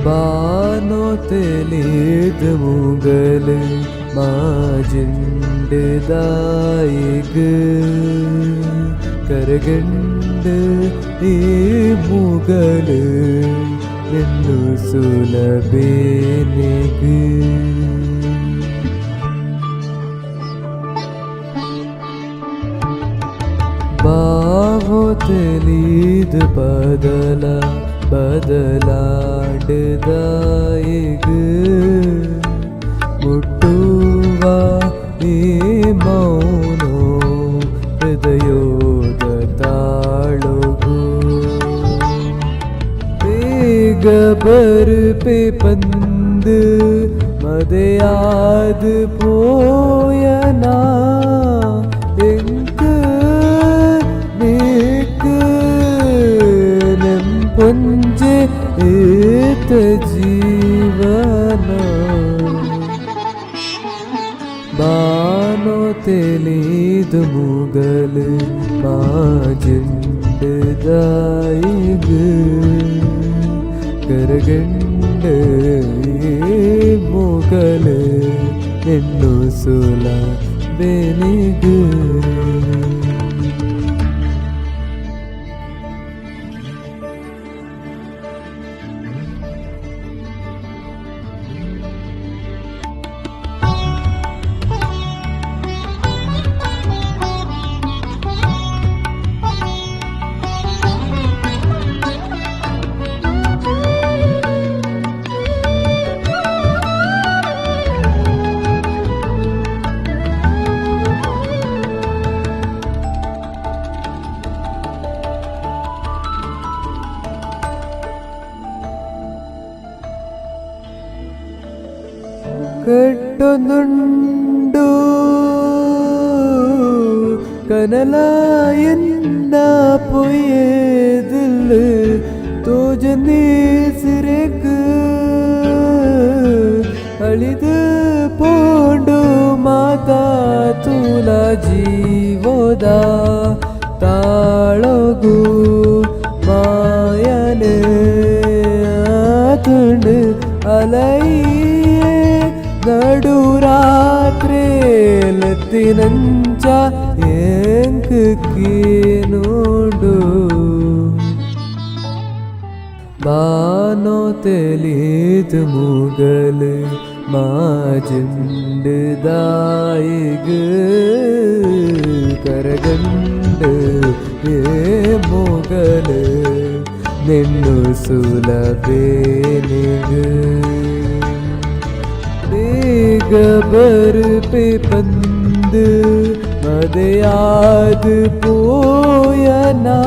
ബാനോ തെളിത് മുഗൽ മാജിണ്ട് ദായിഗ് കരകണ്ട് ഈ മുഗല് എന്നു സുലഭേനിഗ് ಬಾವೋ ತೆಲೀದ್ ಬದಲಾಂಡದಾಯಿಗ್ ಮುಟ್ಟುವ ಈ ಮೌನೋ ಹೃದಯೋದ ತಾಳಗು ಬೇಗ ಬರ್ಪೆ ಪಂದ್ ಮದೆಯಾದ್ ಪೋಯನಾ ಪಂಜೆ ಏತ ಜೀವನ ಬಾನೋ ತೆಲೀದ್ ಮುಗಲ್ ಮಾಜಿಂಡ್ ದಾಯಿಗ್ ಕರಗಂಡ ಮುಗಲ್ ಎನ್ನು ಸುಲ ಬೆನಿಗ್ കെട്ടുന്നുണ്ടു കനലായെന്ന പോയതിൽ തോജനീ സിരക്ക് അളിത് പോണ്ടു മാതാ തുല ജീവോദ താളകു മായനെ തുണ്ട് അലൈ നടുരാത്രിയിലെത്തിനഞ്ച ഏങ്കി നോಡು ബാനോ തെലീത് മുഗൽ മാജിണ്ട് ദായിഗ് കരകണ്ട് ഏ മുഗൽ നിന്നു സുലഭേനിഗ് गबर पे पंद मदयाद पोयना